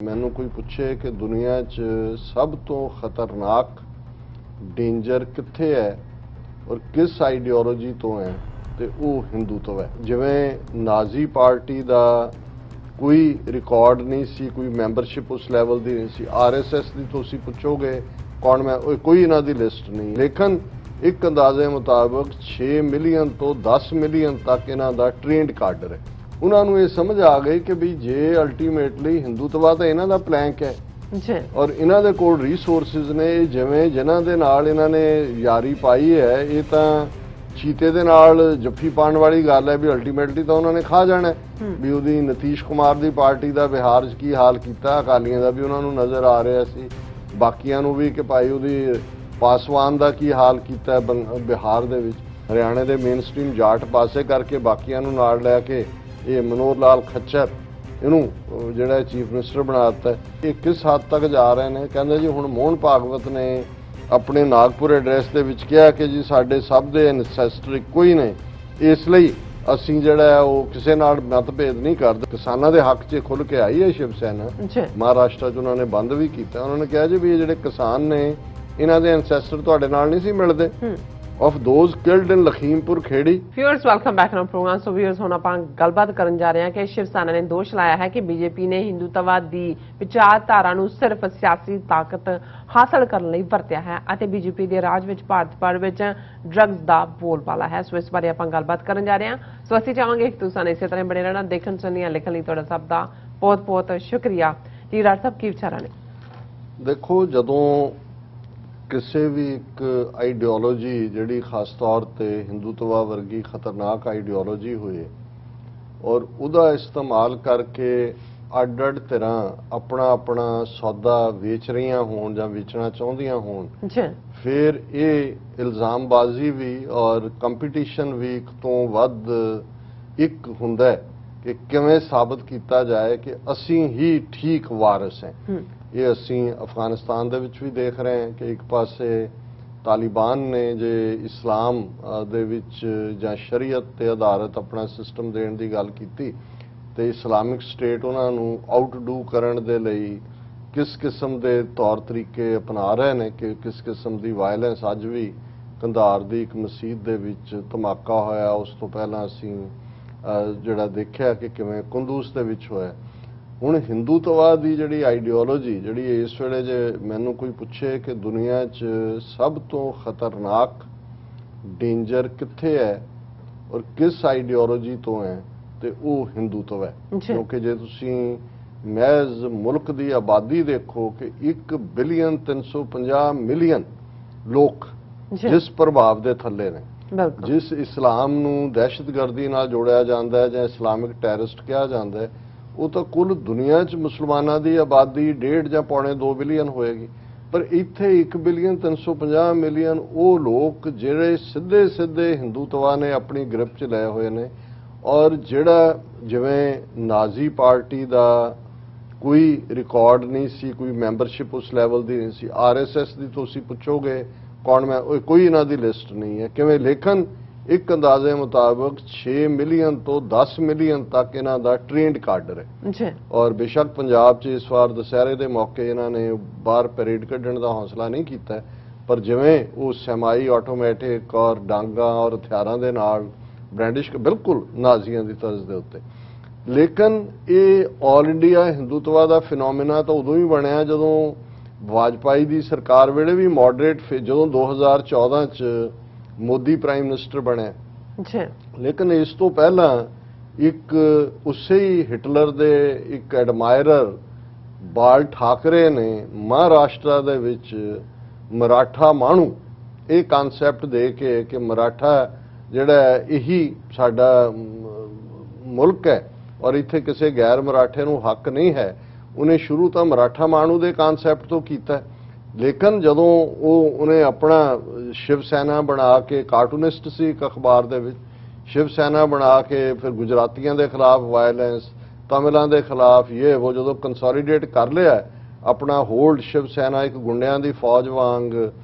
ਮੈਨੂੰ ਕੋਈ ਪੁੱਛੇ ਕਿ ਦੁਨੀਆ 'ਚ ਸਭ ਤੋਂ ਖਤਰਨਾਕ ਡੇਂਜਰ ਕਿੱਥੇ ਹੈ ਔਰ ਕਿਸ ਆਈਡੀਓਲੋਜੀ ਤੋਂ ਹੈ ਤੇ ਉਹ ਹਿੰਦੂਤਵ ਹੈ। ਜਿਵੇਂ ਨਾਜ਼ੀ ਪਾਰਟੀ ਦਾ ਕੋਈ ਰਿਕਾਰਡ ਨਹੀਂ ਸੀ, ਕੋਈ ਮੈਂਬਰਸ਼ਿਪ ਉਸ ਲੈਵਲ ਦੀ ਨਹੀਂ ਸੀ। ਆਰਐਸਐਸ ਦੀ ਤੁਸੀਂ ਪੁੱਛੋਗੇ ਕੌਣ ਮੈਂ ਕੋਈ ਇਹਨਾਂ ਦੀ ਲਿਸਟ ਨਹੀਂ, ਲੇਕਿਨ ਇੱਕ ਅੰਦਾਜ਼ੇ ਮੁਤਾਬਕ 6 ਮਿਲੀਅਨ ਤੋਂ 10 ਮਿਲੀਅਨ ਤੱਕ ਇਹਨਾਂ ਦਾ ਟ੍ਰੇਨਡ ਕਾਡਰ ਹੈ। ਉਹਨਾਂ ਨੂੰ ਇਹ ਸਮਝ ਆ ਗਈ ਕਿ ਵੀ ਜੇ ਅਲਟੀਮੇਟਲੀ ਹਿੰਦੂਤਵਾ ਤਾਂ ਇਹਨਾਂ ਦਾ ਪਲੈਂਕ ਹੈ ਔਰ ਇਹਨਾਂ ਦੇ ਕੋਲ ਰਿਸੋਰਸਿਸ ਨੇ। ਜਿਵੇਂ ਜਿਨ੍ਹਾਂ ਦੇ ਨਾਲ ਇਹਨਾਂ ਨੇ ਯਾਰੀ ਪਾਈ ਹੈ, ਇਹ ਤਾਂ ਚੀਤੇ ਦੇ ਨਾਲ ਜੱਫੀ ਪਾਉਣ ਵਾਲੀ ਗੱਲ ਹੈ ਵੀ ਅਲਟੀਮੇਟਲੀ ਤਾਂ ਉਹਨਾਂ ਨੇ ਖਾ ਜਾਣਾ ਵੀ। ਉਹਦੀ ਨਤੀਸ਼ ਕੁਮਾਰ ਦੀ ਪਾਰਟੀ ਦਾ ਬਿਹਾਰ 'ਚ ਕੀ ਹਾਲ ਕੀਤਾ, ਅਕਾਲੀਆਂ ਦਾ ਵੀ ਉਹਨਾਂ ਨੂੰ ਨਜ਼ਰ ਆ ਰਿਹਾ ਸੀ, ਬਾਕੀਆਂ ਨੂੰ ਵੀ ਕਿ ਭਾਈ ਉਹਦੀ ਪਾਸਵਾਨ ਦਾ ਕੀ ਹਾਲ ਕੀਤਾ ਬਿਹਾਰ ਦੇ ਵਿੱਚ। ਹਰਿਆਣੇ ਦੇ ਮੇਨ ਸਟ੍ਰੀਮ ਜਾਟ ਪਾਸੇ ਕਰਕੇ ਬਾਕੀਆਂ ਨੂੰ ਨਾਲ ਲੈ ਕੇ ਇਹ ਮਨੋਹਰ ਲਾਲ ਖੱਚਰ ਇਹਨੂੰ ਜਿਹੜਾ ਚੀਫ ਮਿਨਿਸਟਰ ਬਣਾ ਦਿੱਤਾ। ਇਹ ਕਿਸ ਹੱਦ ਤੱਕ ਜਾ ਰਹੇ ਨੇ? ਕਹਿੰਦੇ ਜੀ ਹੁਣ ਮੋਹਨ ਭਾਗਵਤ ਨੇ ਆਪਣੇ ਨਾਗਪੁਰ ਐਡਰੈਸ ਦੇ ਵਿੱਚ ਕਿਹਾ ਕਿ ਜੀ ਸਾਡੇ ਸਭ ਦੇ ਐਨਸੈਸਟਰ ਇੱਕੋ ਹੀ ਨੇ, ਇਸ ਲਈ ਅਸੀਂ ਜਿਹੜਾ ਹੈ ਉਹ ਕਿਸੇ ਨਾਲ ਮਤਭੇਦ ਨਹੀਂ ਕਰਦੇ। ਕਿਸਾਨਾਂ ਦੇ ਹੱਕ 'ਚ ਖੁੱਲ੍ਹ ਕੇ ਆਈ ਹੈ ਸ਼ਿਵ ਸੈਨਾ। ਮਹਾਰਾਸ਼ਟਰ 'ਚ ਉਹਨਾਂ ਨੇ ਬੰਦ ਵੀ ਕੀਤਾ। ਉਹਨਾਂ ਨੇ ਕਿਹਾ ਜੀ ਵੀ ਇਹ ਜਿਹੜੇ ਕਿਸਾਨ ਨੇ ਇਹਨਾਂ ਦੇ ਐਨਸੈਸਟਰ ਤੁਹਾਡੇ ਨਾਲ ਨਹੀਂ ਸੀ ਮਿਲਦੇ। of those killed in Lakhimpur Khedi। Viewers, welcome back on our program। So viewers, ਹੁਣ ਆਪਾਂ ਗੱਲਬਾਤ ਕਰਨ ਜਾ ਰਹੇ ਹਾਂ ਕਿ ਸ਼ਿਵ ਸੈਨਾ ਨੇ ਦੋਸ਼ ਲਾਇਆ ਹੈ ਕਿ ਬੀਜੇਪੀ ਨੇ ਹਿੰਦੂਤਵਾਦ ਦੀ ਵਿਚਾਰਧਾਰਾ ਨੂੰ ਸਿਰਫ ਸਿਆਸੀ ਤਾਕਤ ਹਾਸਲ ਕਰਨ ਲਈ ਵਰਤਿਆ ਹੈ ਅਤੇ ਬੀਜੇਪੀ ਦੇ ਰਾਜ ਵਿੱਚ ਭਾਰਤ ਭਰ ਵਿੱਚ ਡਰੱਗਸ ਦਾ ਬੋਲਬਾਲਾ ਹੈ। ਸੋ ਇਸ ਬਾਰੇ ਆਪਾਂ ਗੱਲਬਾਤ ਕਰਨ ਜਾ ਰਹੇ ਹਾਂ। ਸੋ ਅਸੀਂ ਚਾਹਾਂਗੇ ਕਿ ਤੁਸੀਂ ਇਸੇ ਤਰ੍ਹਾਂ ਬਣੇ ਰਹਿਣਾ। ਦੇਖਣ ਸੁਣੀਆਂ ਲਿਖਣ ਲਈ ਤੁਹਾਡਾ ਸਭ ਦਾ ਬਹੁਤ ਬਹੁਤ ਸ਼ੁਕਰੀਆ ਜੀ। ਰਾਜ ਸਾਹਿਬ, ਕੀ ਵਿਚਾਰਾਂ ਨੇ? ਦੇਖੋ, ਜਦੋਂ ਕਿਸੇ ਵੀ ਇੱਕ ਆਈਡੀਓਲੋਜੀ ਜਿਹੜੀ ਖਾਸ ਤੌਰ ਤੇ ਹਿੰਦੂਤਵਾ ਵਰਗੀ ਖਤਰਨਾਕ ਆਈਡੀਓਲੋਜੀ ਹੋਏ ਔਰ ਉਹਦਾ ਇਸਤੇਮਾਲ ਕਰਕੇ ਅੱਡ-ਅੱਡ ਤਰ੍ਹਾਂ ਆਪਣਾ ਸੌਦਾ ਵੇਚ ਰਹੀਆਂ ਹੋਣ ਜਾਂ ਵੇਚਣਾ ਚਾਹੁੰਦੀਆਂ ਹੋਣ, ਫਿਰ ਇਹ ਇਲਜ਼ਾਮਬਾਜ਼ੀ ਵੀ ਔਰ ਕੰਪੀਟੀਸ਼ਨ ਵੀ ਇੱਕ ਤੋਂ ਵੱਧ ਇੱਕ ਹੁੰਦਾ ਕਿ ਕਿਵੇਂ ਸਾਬਤ ਕੀਤਾ ਜਾਏ ਕਿ ਅਸੀਂ ਹੀ ਠੀਕ ਵਾਰਿਸ ਹਾਂ। ਇਹ ਅਸੀਂ ਅਫਗਾਨਿਸਤਾਨ ਦੇ ਵਿੱਚ ਵੀ ਦੇਖ ਰਹੇ ਹਾਂ ਕਿ ਇੱਕ ਪਾਸੇ ਤਾਲਿਬਾਨ ਨੇ ਜੇ ਇਸਲਾਮ ਦੇ ਵਿੱਚ ਜਾਂ ਸ਼ਰੀਅਤ ਤੇ ਆਧਾਰਿਤ ਆਪਣਾ ਸਿਸਟਮ ਦੇਣ ਦੀ ਗੱਲ ਕੀਤੀ ਤੇ ਇਸਲਾਮਿਕ ਸਟੇਟ ਉਹਨਾਂ ਨੂੰ ਆਊਟਡੂ ਕਰਨ ਦੇ ਲਈ ਕਿਸ ਕਿਸਮ ਦੇ ਤੌਰ ਤਰੀਕੇ ਅਪਣਾ ਰਹੇ ਨੇ ਕਿ ਕਿਸ ਕਿਸਮ ਦੀ ਵਾਇਲੈਂਸ। ਅੱਜ ਵੀ ਕੰਧਾਰ ਦੀ ਇੱਕ ਮਸਜਿਦ ਦੇ ਵਿੱਚ ਧਮਾਕਾ ਹੋਇਆ, ਉਸ ਤੋਂ ਪਹਿਲਾਂ ਅਸੀਂ ਜਿਹੜਾ ਦੇਖਿਆ ਕਿ ਕਿਵੇਂ ਕੁੰਦੂਜ਼ ਦੇ ਵਿੱਚ ਹੋਇਆ। ਹੁਣ ਹਿੰਦੂਤਵਾ ਦੀ ਜਿਹੜੀ ਆਈਡੀਓਲੋਜੀ ਜਿਹੜੀ ਇਸ ਵੇਲੇ ਜੇ ਮੈਨੂੰ ਕੋਈ ਪੁੱਛੇ ਕਿ ਦੁਨੀਆ 'ਚ ਸਭ ਤੋਂ ਖਤਰਨਾਕ ਡੇਂਜਰ ਕਿੱਥੇ ਹੈ ਔਰ ਕਿਸ ਆਈਡੀਓਲੋਜੀ ਤੋਂ ਹੈ ਤੇ ਉਹ ਹਿੰਦੂਤਵ ਹੈ। ਕਿਉਂਕਿ ਜੇ ਤੁਸੀਂ ਮਹਿਜ਼ ਮੁਲਕ ਦੀ ਆਬਾਦੀ ਦੇਖੋ ਕਿ 1 ਬਿਲੀਅਨ 350 ਮਿਲੀਅਨ ਲੋਕ ਜਿਸ ਪ੍ਰਭਾਵ ਦੇ ਥੱਲੇ ਨੇ, ਜਿਸ ਇਸਲਾਮ ਨੂੰ ਦਹਿਸ਼ਤਗਰਦੀ ਨਾਲ ਜੋੜਿਆ ਜਾਂਦਾ ਹੈ ਜਾਂ ਇਸਲਾਮਿਕ ਟੈਰਰਿਸਟ ਕਿਹਾ ਜਾਂਦਾ ਹੈ, ਉਹ ਤਾਂ ਕੁੱਲ ਦੁਨੀਆ 'ਚ ਮੁਸਲਮਾਨਾਂ ਦੀ ਆਬਾਦੀ 1.5 ਜਾਂ ਪੌਣੇ 2 ਬਿਲੀਅਨ ਹੋਏਗੀ। ਪਰ ਇੱਥੇ 1 ਬਿਲੀਅਨ 350 ਮਿਲੀਅਨ ਉਹ ਲੋਕ ਜਿਹੜੇ ਸਿੱਧੇ ਹਿੰਦੂਤਵਾ ਨੇ ਆਪਣੀ ਗ੍ਰਿਪ 'ਚ ਲਏ ਹੋਏ ਨੇ। ਔਰ ਜਿਹੜਾ ਜਿਵੇਂ ਨਾਜ਼ੀ ਪਾਰਟੀ ਦਾ ਕੋਈ ਰਿਕਾਰਡ ਨਹੀਂ ਸੀ, ਕੋਈ ਮੈਂਬਰਸ਼ਿਪ ਉਸ ਲੈਵਲ ਦੀ ਨਹੀਂ ਸੀ। ਆਰਐਸਐਸ ਦੀ ਤੁਸੀਂ ਪੁੱਛੋਗੇ ਕੌਣ ਮੈਂ ਕੋਈ ਇਹਨਾਂ ਦੀ ਲਿਸਟ ਨਹੀਂ ਹੈ ਕਿਵੇਂ, ਲੇਕਿਨ ਇੱਕ ਅੰਦਾਜ਼ੇ ਮੁਤਾਬਕ 6 ਮਿਲੀਅਨ ਤੋਂ 10 ਮਿਲੀਅਨ ਤੱਕ ਇਹਨਾਂ ਦਾ ਟ੍ਰੇਨਡ ਕਾਡਰ ਹੈ। ਔਰ ਬੇਸ਼ੱਕ ਪੰਜਾਬ 'ਚ ਇਸ ਵਾਰ ਦੁਸਹਿਰੇ ਦੇ ਮੌਕੇ ਇਹਨਾਂ ਨੇ ਬਾਹਰ ਪੈਰੇਡ ਕੱਢਣ ਦਾ ਹੌਸਲਾ ਨਹੀਂ ਕੀਤਾ, ਪਰ ਜਿਵੇਂ ਉਹ ਸੈਮਾਈ ਆਟੋਮੈਟਿਕ ਔਰ ਡਾਂਗਾ ਔਰ ਹਥਿਆਰਾਂ ਦੇ ਨਾਲ ਬ੍ਰੈਂਡਿਸ਼ ਬਿਲਕੁਲ ਨਾਜ਼ੀਆਂ ਦੀ ਤਰਜ਼ ਦੇ ਉੱਤੇ। ਲੇਕਿਨ ਇਹ ਆਲ ਇੰਡੀਆ ਹਿੰਦੂਤਵਾ ਦਾ ਫਿਨੋਮੀਨਾ ਤਾਂ ਉਦੋਂ ਹੀ ਬਣਿਆ ਜਦੋਂ ਵਾਜਪਾਈ ਦੀ ਸਰਕਾਰ ਵੇਲੇ ਵੀ ਮੋਡਰੇਟ, ਜਦੋਂ 2014 'ਚ ਮੋਦੀ ਪ੍ਰਾਈਮ ਮਿਨਿਸਟਰ ਬਣਿਆ। ਲੇਕਿਨ ਇਸ ਤੋਂ ਪਹਿਲਾਂ ਇੱਕ ਉਸੇ ਹੀ ਹਿਟਲਰ ਦੇ ਇੱਕ ਐਡਮਾਇਰਰ ਬਾਲ ਠਾਕਰੇ ਨੇ ਮਹਾਰਾਸ਼ਟਰ ਦੇ ਵਿੱਚ ਮਰਾਠਾ ਮਾਣੂ ਇਹ ਕਨਸੈਪਟ ਦੇ ਕੇ ਕਿ ਮਰਾਠਾ ਜਿਹੜਾ ਇਹੀ ਸਾਡਾ ਮੁਲਕ ਹੈ ਔਰ ਇੱਥੇ ਕਿਸੇ ਗੈਰ ਮਰਾਠੇ ਨੂੰ ਹੱਕ ਨਹੀਂ ਹੈ, ਉਹਨੇ ਸ਼ੁਰੂ ਤਾਂ ਮਰਾਠਾ ਮਾਣੂ ਦੇ ਕਨਸੈਪਟ ਤੋਂ ਕੀਤਾ। ਲੇਕਿਨ ਜਦੋਂ ਉਹਨੇ ਆਪਣਾ ਸ਼ਿਵ ਸੈਨਾ ਬਣਾ ਕੇ, ਕਾਰਟੂਨਿਸਟ ਸੀ ਇੱਕ ਅਖਬਾਰ ਦੇ ਵਿੱਚ, ਸ਼ਿਵ ਸੈਨਾ ਬਣਾ ਕੇ ਫਿਰ ਗੁਜਰਾਤੀਆਂ ਦੇ ਖਿਲਾਫ ਵਾਇਲੈਂਸ, ਤਮਿਲਾਂ ਦੇ ਖਿਲਾਫ ਉਹ ਜਦੋਂ ਕੰਸੋਲੀਡੇਟ ਕਰ ਲਿਆ ਆਪਣਾ ਹੋਲਡ, ਸ਼ਿਵ ਸੈਨਾ ਇੱਕ ਗੁੰਡਿਆਂ ਦੀ ਫੌਜ ਵਾਂਗ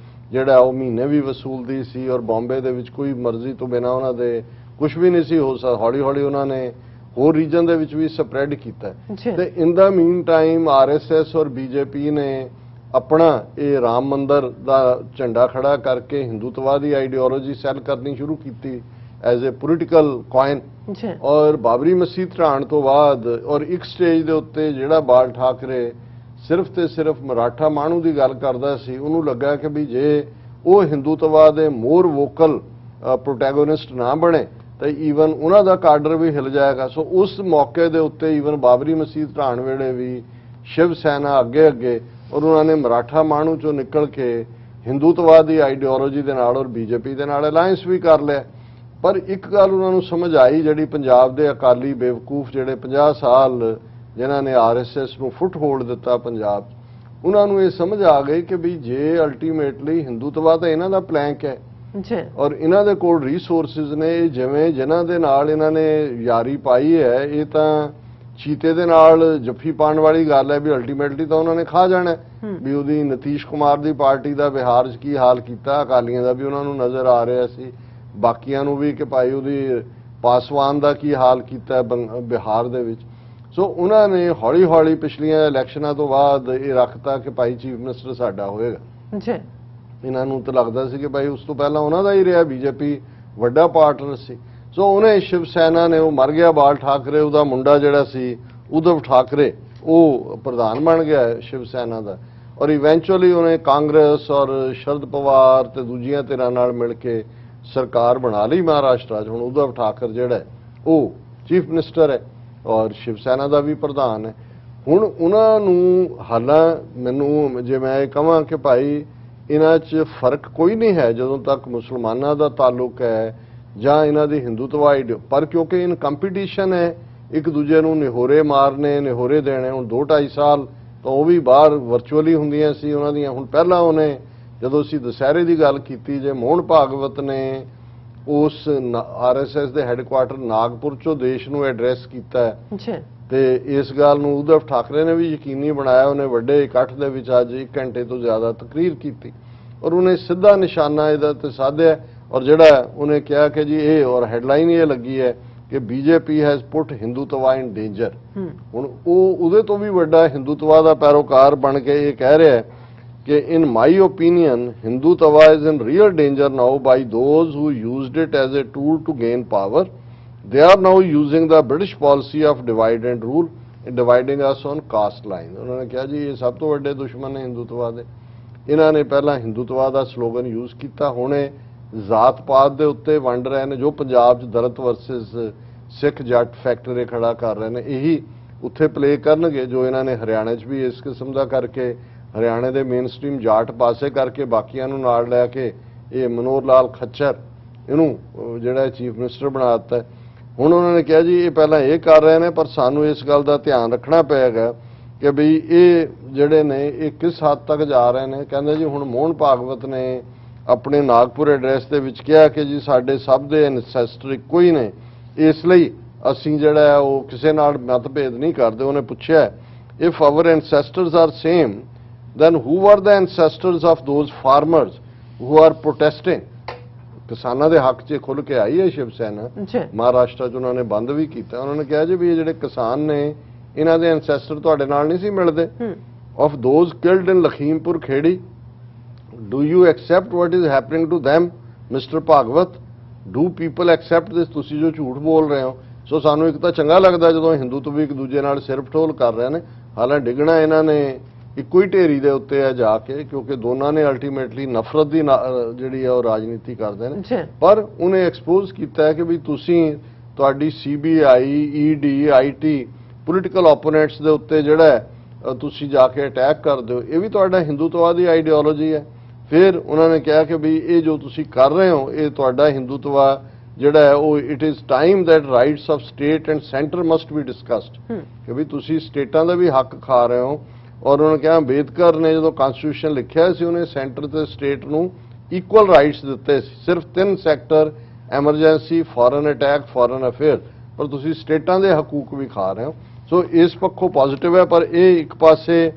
ਜਿਹੜਾ ਉਹ ਮਹੀਨੇ ਵੀ ਵਸੂਲਦੀ ਸੀ ਔਰ ਬੰਬੇ ਦੇ ਵਿੱਚ ਕੋਈ ਮਰਜ਼ੀ ਤੋਂ ਬਿਨਾਂ ਉਹਨਾਂ ਦੇ ਕੁਝ ਵੀ ਨਹੀਂ ਸੀ ਹੋ ਸਕਦਾ। ਹੌਲੀ ਹੌਲੀ ਉਹਨਾਂ ਨੇ ਹੋਰ ਰੀਜਨ ਦੇ ਵਿੱਚ ਵੀ ਸਪਰੈਡ ਕੀਤਾ ਜੀ। ਤੇ ਇਨ ਦਾ ਮੀਨ ਟਾਈਮ ਆਰਐਸਐਸ ਔਰ ਬੀਜੇਪੀ ਨੇ ਆਪਣਾ ਇਹ ਰਾਮ ਮੰਦਰ ਦਾ ਝੰਡਾ ਖੜਾ ਕਰਕੇ ਹਿੰਦੂਤਵਾਦੀ ਆਈਡੀਓਲੋਜੀ ਸੈਲ ਕਰਨੀ ਸ਼ੁਰੂ ਕੀਤੀ ਐਜ਼ ਅ ਪੋਲੀਟੀਕਲ ਕੋਇਨ। ਔਰ ਬਾਬਰੀ ਮਸਜਿਦ ਢਾਣ ਤੋਂ ਬਾਅਦ ਔਰ ਇੱਕ ਸਟੇਜ ਦੇ ਉੱਤੇ ਜਿਹੜਾ ਬਾਲ ਠਾਕਰੇ ਸਿਰਫ ਤੇ ਸਿਰਫ ਮਰਾਠਾ ਮਾਣੂ ਦੀ ਗੱਲ ਕਰਦਾ ਸੀ, ਉਹਨੂੰ ਲੱਗਾ ਕਿ ਵੀ ਜੇ ਉਹ ਹਿੰਦੂਤਵਾ ਦੇ ਮੋਰ ਵੋਕਲ ਪ੍ਰੋਟੈਗੋਨਿਸਟ ਨਾ ਬਣੇ ਤਾਂ ਈਵਨ ਉਹਨਾਂ ਦਾ ਕਾਡਰ ਵੀ ਹਿਲ ਜਾਏਗਾ। ਸੋ ਉਸ ਮੌਕੇ ਦੇ ਉੱਤੇ ਈਵਨ ਬਾਬਰੀ ਮਸਜਿਦ ਢਾਣ ਵੇਲੇ ਵੀ ਸ਼ਿਵ ਸੈਨਾ ਅੱਗੇ ਔਰ ਉਹਨਾਂ ਨੇ ਮਰਾਠਾ ਮਾਣੂ ਚੋਂ ਨਿਕਲ ਕੇ ਹਿੰਦੂਤਵਾ ਦੀ ਆਈਡੀਓਲੋਜੀ ਦੇ ਨਾਲ ਔਰ ਬੀਜੇਪੀ ਦੇ ਨਾਲ ਅਲਾਈਅੰਸ ਵੀ ਕਰ ਲਿਆ। ਪਰ ਇੱਕ ਗੱਲ ਉਹਨਾਂ ਨੂੰ ਸਮਝ ਆਈ, ਜਿਹੜੀ ਪੰਜਾਬ ਦੇ ਅਕਾਲੀ ਬੇਵਕੂਫ ਜਿਹੜੇ 50 ਸਾਲ ਜਿਨ੍ਹਾਂ ਨੇ ਆਰਐਸਐਸ ਨੂੰ ਫੁੱਟ ਹੋਲਡ ਦਿੱਤਾ ਪੰਜਾਬ, ਉਹਨਾਂ ਨੂੰ ਇਹ ਸਮਝ ਆ ਗਈ ਕਿ ਵੀ ਜੇ ਅਲਟੀਮੇਟਲੀ ਹਿੰਦੂਤਵਾ ਤਾਂ ਇਹਨਾਂ ਦਾ ਪਲੈਂਕ ਹੈ ਔਰ ਇਹਨਾਂ ਦੇ ਕੋਲ ਰਿਸੋਰਸਿਸ ਨੇ, ਜਿਵੇਂ ਜਿਨ੍ਹਾਂ ਦੇ ਨਾਲ ਇਹਨਾਂ ਨੇ ਯਾਰੀ ਪਾਈ ਹੈ, ਇਹ ਤਾਂ ਚੀਤੇ ਦੇ ਨਾਲ ਜੱਫੀ ਪਾਉਣ ਵਾਲੀ ਗੱਲ ਹੈ ਵੀ ਅਲਟੀਮੇਟਲੀ ਤਾਂ ਉਹਨਾਂ ਨੇ ਖਾ ਜਾਣਾ। ਵੀ ਉਹਦੀ ਨਿਤੀਸ਼ ਕੁਮਾਰ ਦੀ ਪਾਰਟੀ ਦਾ ਬਿਹਾਰ 'ਚ ਕੀ ਹਾਲ ਕੀਤਾ, ਅਕਾਲੀਆਂ ਦਾ ਵੀ ਉਹਨਾਂ ਨੂੰ ਨਜ਼ਰ ਆ ਰਿਹਾ ਸੀ, ਬਾਕੀਆਂ ਨੂੰ ਵੀ ਕਿ ਭਾਈ ਉਹਦੀ ਪਾਸਵਾਨ ਦਾ ਕੀ ਹਾਲ ਕੀਤਾ ਬਿਹਾਰ ਦੇ ਵਿੱਚ। ਸੋ ਉਹਨਾਂ ਨੇ ਹੌਲੀ ਹੌਲੀ ਪਿਛਲੀਆਂ ਇਲੈਕਸ਼ਨਾਂ ਤੋਂ ਬਾਅਦ ਇਹ ਰੱਖਤਾ ਕਿ ਭਾਈ ਚੀਫ ਮਿਨਿਸਟਰ ਸਾਡਾ ਹੋਏਗਾ। ਇਹਨਾਂ ਨੂੰ ਤਾਂ ਲੱਗਦਾ ਸੀ ਕਿ ਭਾਈ ਉਸ ਤੋਂ ਪਹਿਲਾਂ ਉਹਨਾਂ ਦਾ ਹੀ ਰਿਹਾ, ਬੀਜੇਪੀ ਵੱਡਾ ਪਾਰਟਨਰ ਸੀ। ਸੋ ਉਹਨੇ ਸ਼ਿਵ ਸੈਨਾ ਨੇ, ਉਹ ਮਰ ਗਿਆ ਬਾਲ ਠਾਕਰੇ, ਉਹਦਾ ਮੁੰਡਾ ਜਿਹੜਾ ਸੀ ਉਧਵ ਠਾਕਰੇ, ਉਹ ਪ੍ਰਧਾਨ ਬਣ ਗਿਆ ਸ਼ਿਵ ਸੈਨਾ ਦਾ। ਔਰ ਇਵੈਂਚੁਅਲੀ ਉਹਨੇ ਕਾਂਗਰਸ ਔਰ ਸ਼ਰਦ ਪਵਾਰ ਤੇ ਦੂਜੀਆਂ ਧਿਰਾਂ ਨਾਲ ਮਿਲ ਕੇ ਸਰਕਾਰ ਬਣਾ ਲਈ ਮਹਾਰਾਸ਼ਟਰ 'ਚ। ਹੁਣ ਉਧਵ ਠਾਕਰੇ ਜਿਹੜਾ ਉਹ ਚੀਫ ਮਿਨਿਸਟਰ ਹੈ ਔਰ ਸ਼ਿਵ ਸੈਨਾ ਦਾ ਵੀ ਪ੍ਰਧਾਨ ਹੈ। ਹੁਣ ਉਹਨਾਂ ਨੂੰ ਹਾਲਾਂ ਮੈਨੂੰ ਜੇ ਮੈਂ ਇਹ ਕਹਾਂ ਕਿ ਭਾਈ ਇਹਨਾਂ 'ਚ ਫਰਕ ਕੋਈ ਨਹੀਂ ਹੈ ਜਦੋਂ ਤੱਕ ਮੁਸਲਮਾਨਾਂ ਦਾ ਤਾਲੁਕ ਹੈ ਜਾਂ ਇਹਨਾਂ ਦੀ ਹਿੰਦੂਤਵਾ ਪਰ ਕਿਉਂਕਿ ਇਨ ਕੰਪੀਟੀਸ਼ਨ ਹੈ, ਇੱਕ ਦੂਜੇ ਨੂੰ ਨਿਹੋਰੇ ਮਾਰਨੇ, ਨਿਹੋਰੇ ਦੇਣੇ। ਹੁਣ 2-2.5 ਸਾਲ ਤਾਂ ਉਹ ਵੀ ਬਾਹਰ ਵਰਚੁਅਲੀ ਹੁੰਦੀਆਂ ਸੀ ਉਹਨਾਂ ਦੀਆਂ। ਹੁਣ ਪਹਿਲਾਂ ਉਹਨੇ ਜਦੋਂ ਅਸੀਂ ਦੁਸਹਿਰੇ ਦੀ ਗੱਲ ਕੀਤੀ, ਜੇ ਮੋਹਨ ਭਾਗਵਤ ਨੇ ਉਸ ਆਰਐਸਐਸ ਦੇ ਹੈੱਡਕੁਆਰਟਰ ਨਾਗਪੁਰ 'ਚੋਂ ਦੇਸ਼ ਨੂੰ ਐਡਰੈਸ ਕੀਤਾ ਤੇ ਇਸ ਗੱਲ ਨੂੰ ਉਧਵ ਠਾਕਰੇ ਨੇ ਵੀ ਯਕੀਨੀ ਬਣਾਇਆ। ਉਹਨੇ ਵੱਡੇ ਇਕੱਠ ਦੇ ਵਿੱਚ ਅੱਜ 1 ਘੰਟੇ ਤੋਂ ਜ਼ਿਆਦਾ ਤਕਰੀਰ ਕੀਤੀ ਔਰ ਉਹਨੇ ਸਿੱਧਾ ਨਿਸ਼ਾਨਾ ਇਹਦਾ ਤੇ ਸਾਧਿਆ। ਔਰ ਜਿਹੜਾ ਉਹਨੇ ਕਿਹਾ ਕਿ ਜੀ ਇਹ ਔਰ ਹੈਡਲਾਈਨ ਇਹ ਲੱਗੀ ਹੈ ਕਿ BJP has put Hindutva in danger. ਹੁਣ ਉਹ ਉਹਦੇ ਤੋਂ ਵੀ ਵੱਡਾ ਹਿੰਦੂਤਵਾ ਦਾ ਪੈਰੋਕਾਰ ਬਣ ਕੇ ਇਹ ਕਹਿ ਰਿਹਾ ਕਿ in my opinion Hindutva is in real danger now by those who used it as a tool to gain power. They are now using the British policy of divide and rule, dividing us on caste line। ਉਹਨਾਂ ਨੇ ਕਿਹਾ ਜੀ ਇਹ ਸਭ ਤੋਂ ਵੱਡੇ ਦੁਸ਼ਮਣ ਨੇ ਹਿੰਦੂਤਵਾ ਦੇ। ਇਹਨਾਂ ਨੇ ਪਹਿਲਾਂ ਹਿੰਦੂਤਵਾ ਦਾ ਸਲੋਗਨ ਯੂਜ਼ ਕੀਤਾ, ਹੁਣੇ ਜ਼ਾਤ ਪਾਤ ਦੇ ਉੱਤੇ ਵੰਡ ਰਹੇ ਨੇ। ਜੋ ਪੰਜਾਬ 'ਚ ਦਲਿਤ ਵਰਸਸ ਸਿੱਖ ਜੱਟ ਫੈਕਟਰੀ ਖੜਾ ਕਰ ਰਹੇ ਨੇ, ਇਹੀ ਉੱਥੇ ਪਲੇ ਕਰਨਗੇ ਜੋ ਇਹਨਾਂ ਨੇ ਹਰਿਆਣੇ 'ਚ ਵੀ ਇਸ ਕਿਸਮ ਦਾ ਕਰਕੇ, ਹਰਿਆਣੇ ਦੇ ਮੇਨ ਸਟ੍ਰੀਮ ਜਾਟ ਪਾਸੇ ਕਰਕੇ ਬਾਕੀਆਂ ਨੂੰ ਨਾਲ ਲੈ ਕੇ ਇਹ ਮਨੋਹਰ ਲਾਲ ਖੱਚਰ ਇਹਨੂੰ ਜਿਹੜਾ ਚੀਫ ਮਿਨਿਸਟਰ ਬਣਾ ਦਿੱਤਾ। ਹੁਣ ਉਹਨਾਂ ਨੇ ਕਿਹਾ ਜੀ ਇਹ ਪਹਿਲਾਂ ਇਹ ਕਰ ਰਹੇ ਨੇ, ਪਰ ਸਾਨੂੰ ਇਸ ਗੱਲ ਦਾ ਧਿਆਨ ਰੱਖਣਾ ਪਏਗਾ ਕਿ ਬਈ ਇਹ ਜਿਹੜੇ ਨੇ ਇਹ ਕਿਸ ਹੱਦ ਤੱਕ ਜਾ ਰਹੇ ਨੇ। ਕਹਿੰਦੇ ਜੀ ਹੁਣ ਮੋਹਨ ਭਾਗਵਤ ਨੇ ਆਪਣੇ ਨਾਗਪੁਰ ਐਡਰੈਸ ਦੇ ਵਿੱਚ ਕਿਹਾ ਕਿ ਜੀ ਸਾਡੇ ਸਭ ਦੇ ਐਨਸੈਸਟਰ ਇੱਕੋ ਹੀ ਨੇ, ਇਸ ਲਈ ਅਸੀਂ ਜਿਹੜਾ ਹੈ ਉਹ ਕਿਸੇ ਨਾਲ ਮਤਭੇਦ ਨਹੀਂ ਕਰਦੇ। ਉਹਨੇ ਪੁੱਛਿਆ if our ancestors are same then who were the ancestors of those farmers who are protesting? ਕਿਸਾਨਾਂ ਦੇ ਹੱਕ 'ਚ ਖੁੱਲ੍ਹ ਕੇ ਆਈ ਹੈ ਸ਼ਿਵ ਸੈਨਾ। ਮਹਾਰਾਸ਼ਟਰ 'ਚ ਉਹਨਾਂ ਨੇ ਬੰਦ ਵੀ ਕੀਤਾ। ਉਹਨਾਂ ਨੇ ਕਿਹਾ ਜੀ ਵੀ ਇਹ ਜਿਹੜੇ ਕਿਸਾਨ ਨੇ ਇਹਨਾਂ ਦੇ ਐਨਸੈਸਟਰ ਤੁਹਾਡੇ ਨਾਲ ਨਹੀਂ ਸੀ ਮਿਲਦੇ। of those killed in Lakhimpur Kheri, do you accept what is happening to them, Mr. Bhagwat? do people accept this? ਤੁਸੀਂ ਜੋ ਝੂਠ ਬੋਲ ਰਹੇ ਹੋ। ਸੋ ਸਾਨੂੰ ਇੱਕ ਤਾਂ ਚੰਗਾ ਲੱਗਦਾ ਜਦੋਂ ਹਿੰਦੂਤਵ ਵੀ ਇੱਕ ਦੂਜੇ ਨਾਲ ਸਿਰ ਫਟੋਲ ਕਰ ਰਹੇ ਨੇ। ਹਾਲਾਂਕਿ ਡਿੱਗਣਾ ਇਹਨਾਂ ਨੇ ਇੱਕੋ ਹੀ ਢੇਰੀ ਦੇ ਉੱਤੇ ਹੈ ਜਾ ਕੇ, ਕਿਉਂਕਿ ਦੋਨਾਂ ਨੇ ਅਲਟੀਮੇਟਲੀ ਨਫ਼ਰਤ ਦੀ ਜਿਹੜੀ ਹੈ ਉਹ ਰਾਜਨੀਤੀ ਕਰਦੇ ਨੇ। ਪਰ ਉਹਨੇ ਐਕਸਪੋਜ਼ ਕੀਤਾ ਕਿ ਵੀ ਤੁਸੀਂ ਤੁਹਾਡੀ CBI, ED, IT political opponents ਦੇ ਉੱਤੇ ਜਿਹੜਾ ਤੁਸੀਂ ਜਾ ਕੇ ਅਟੈਕ ਕਰਦੇ ਹੋ, ਇਹ ਵੀ ਤੁਹਾਡਾ ਹਿੰਦੂਤਵਾ ਦੀ ਆਈਡੀਓਲੋਜੀ ਹੈ। ਫਿਰ ਉਹਨਾਂ ਨੇ ਕਿਹਾ ਕਿ ਵੀ ਇਹ ਜੋ ਤੁਸੀਂ ਕਰ ਰਹੇ ਹੋ ਇਹ ਤੁਹਾਡਾ ਹਿੰਦੂਤਵਾ ਜਿਹੜਾ ਹੈ ਉਹ it is time that rights of state and centre must B discussed, ਕਿ ਵੀ ਤੁਸੀਂ ਸਟੇਟਾਂ ਦਾ ਵੀ ਹੱਕ ਖਾ ਰਹੇ ਹੋ। ਔਰ ਉਹਨਾਂ ਨੇ ਕਿਹਾ ਅੰਬੇਦਕਰ ਨੇ ਜਦੋਂ ਕਨਸਟੀਟਿਊਸ਼ਨ ਲਿਖਿਆ ਸੀ ਉਹਨੇ ਸੈਂਟਰ ਤੇ ਸਟੇਟ ਨੂੰ ਇਕੁਅਲ ਰਾਈਟਸ ਦਿੱਤੇ ਸੀ, ਸਿਰਫ 3 sector, emergency, foreign attack, foreign affair, ਪਰ ਤੁਸੀਂ ਸਟੇਟਾਂ ਦੇ ਹਕੂਕ ਵੀ ਖਾ ਰਹੇ ਹੋ। ਸੋ ਇਸ ਪੱਖੋਂ ਪੋਜ਼ਿਟਿਵ ਹੈ। ਪਰ ਇਹ ਇੱਕ ਪਾਸੇ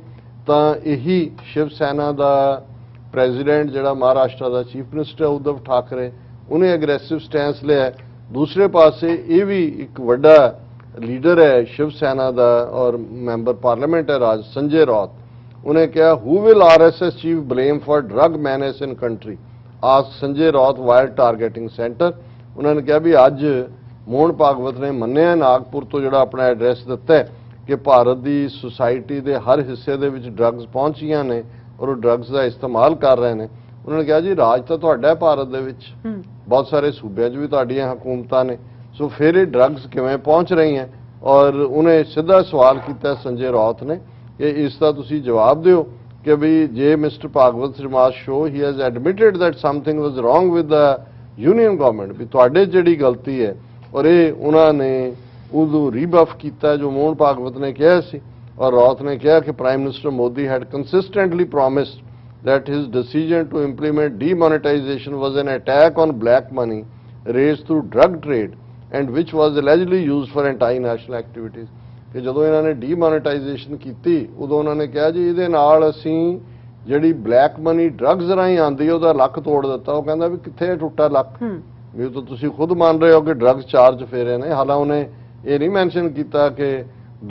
ਤਾਂ ਇਹੀ ਸ਼ਿਵ ਸੈਨਾ ਦਾ ਪ੍ਰੈਜ਼ੀਡੈਂਟ ਜਿਹੜਾ ਮਹਾਰਾਸ਼ਟਰ ਦਾ ਚੀਫ ਮਿਨਿਸਟਰ ਉਧਵ ਠਾਕਰੇ, ਉਹਨੇ ਐਗਰੈਸਿਵ ਸਟੈਂਸ ਲਿਆ। ਦੂਸਰੇ ਪਾਸੇ ਇਹ ਵੀ ਇੱਕ ਵੱਡਾ लीडर है शिव सेना का और मैंबर पार्लियामेंट है राज संजय राउत, उन्हें कहा who will RSS chief blame for drug menace in country, ask Sanjay Raut wire targeting centre. उन्होंने कहा भी अज मोहन भागवत ने मन्निया नागपुर तो जोड़ा अपना एड्रैस दिता है कि भारत की सोसाइटी के हर हिस्से दे विच ड्रग्स पहुंचियां ने और वो ड्रग्स का इस्तेमाल कर रहे हैं। उन्होंने कहा जी राज तो तुहाडा है भारत दे विच, बहुत सारे सूबे भी तुहाडियां हुकूमतां ने, सो फिर ये ड्रग्स किवें पहुंच रही हैं। और उन्हें सीधा सवाल किया संजय राउत ने कि इसका तुसी जवाब दिओ कि भी जे mister Bhagwat remark show he has admitted that something was wrong with the union government, भी तुहाडे जिहड़ी गलती है और ये उन्होंने उदों रीबफ किया जो मोहन भागवत ने कहा सी। और राउत ने कहा कि prime minister Modi had consistently promised that his decision to implement demonetization was an attack on black money raised through drug trade and which was allegedly used for anti-national activities। कि ਜਦੋਂ ਇਹਨਾਂ ਨੇ ਡੀਮੋਨੇਟਾਈਜੇਸ਼ਨ ਕੀਤੀ ਉਦੋਂ ਉਹਨਾਂ ਨੇ ਕਿਹਾ ਜੀ ਇਹਦੇ ਨਾਲ ਅਸੀਂ ਜਿਹੜੀ ਬਲੈਕ ਮਨੀ ਡਰੱਗਸ ਰਾਹੀਂ ਆਂਦੀ ਉਹਦਾ ਲੱਕ ਤੋੜ ਦਿੱਤਾ। ਉਹ ਕਹਿੰਦਾ ਵੀ ਕਿੱਥੇ ਟੁੱਟਾ ਲੱਕ, ਵੀ ਉਹ ਤਾਂ ਤੁਸੀਂ ਖੁਦ ਮੰਨ ਰਹੇ ਹੋ ਕਿ ਡਰੱਗਸ ਚਾਰਜ ਫੇਰੇ ਨੇ। ਹਾਲਾਂਕਿ ਉਹਨੇ ਇਹ ਨਹੀਂ ਮੈਂਸ਼ਨ ਕੀਤਾ ਕਿ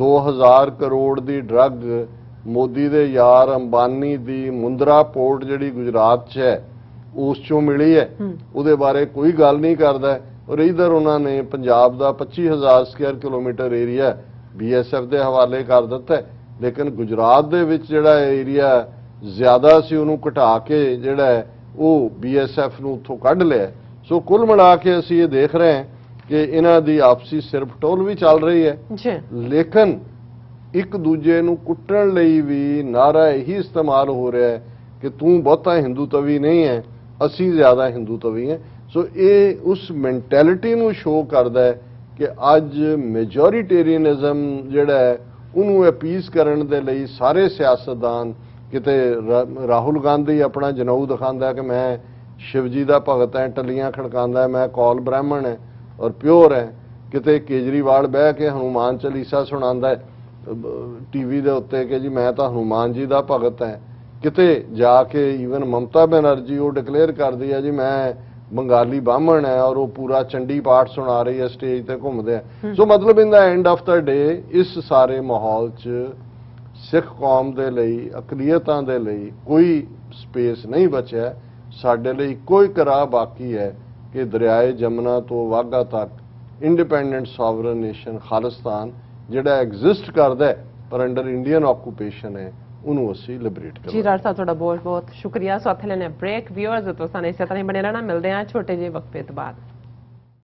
2000 ਕਰੋੜ ਦੀ ਡਰੱਗ मोदी दे यार अंबानी दी मुंद्रा पोर्ट जिहड़ी गुजरात च है उस चों मिली है, उहदे बारे कोई गल नहीं करदा। और इधर उन्होंने पंजाब दा 25,000 स्क्वायर किलोमीटर एरिया BSF दे हवाले कर दिता है, लेकिन गुजरात दे विच जिहड़ा एरिया ज़्यादा सी उहनूं घटा के जिहड़ा है वो BSF नूं उत्थों कढ लिया। सो कुल मिला के असीं ये देख रहे हैं कि इन्हां दी आपसी सिर पटोल भी चल रही है, लेकिन एक दूजे नूं कुट्टण लई भी नारा यही इस्तेमाल हो रहा है कि तू बहुता हिंदूतवी नहीं है, असी ज़्यादा हिंदूतवी हैं। सो ये उस मैंटैलिटी नूं शो करदा है कि अज मेजोरिटेरियनिज्म जिहड़ा है उन्होंने अपीस करने दे लई सारे सियासतदान, किते राहुल गांधी अपना जनेऊ दिखांदा कि मैं शिवजी का भगत है, टलियां खड़कांदा है, मैं कौल ब्राह्मण है और प्योर है, किते केजरीवाल बह के हनुमान चालीसा सुणांदा है टीवी दे उत्ते कि जी मैं तो हनुमान जी का भगत है। किते जाके ईवन ममता बनर्जी वो डिकलेयर कर दी है जी मैं बंगाली ब्राह्मण है और वो पूरा चंडी पाठ सुना रही है स्टेज ते घूमते हैं। सो मतलब in the end of the day इस सारे माहौल च सिख कौम दे लई अकलीयतां दे लई कोई स्पेस नहीं बचा। साडे लई कोई कराह बाकी है कि दरियाए जमुना तो वाघा तक इंडिपेंडेंट सॉवरन नेशन खालिस्तान ਜਿਹੜਾ ਐਗਜ਼ਿਸਟ ਕਰਦਾ ਹੈ ਪਰ ਅੰਡਰ ਇੰਡੀਅਨ ਆਕੂਪੇਸ਼ਨ ਹੈ ਉਹਨੂੰ ਅਸੀਂ ਲਿਬਰੇਟ ਕਰਾਂਗੇ। ਜੀ ਰਾਜ ਸਾਹਿਬ ਤੁਹਾਡਾ ਬਹੁਤ ਬਹੁਤ ਸ਼ੁਕਰੀਆ। ਸੋ ਇੱਥੇ ਲੈਣੇ ਬ੍ਰੇਕ। ਵਿਊਅਰਸ ਤੋਂ ਸਾਨੂੰ ਇਸੇ ਤਰ੍ਹਾਂ ਹੀ ਬਣੇ ਰਹਿਣਾ, ਮਿਲਦੇ ਹਾਂ ਛੋਟੇ ਜਿਹੇ ਵਕਫੇ ਤੋਂ ਬਾਅਦ।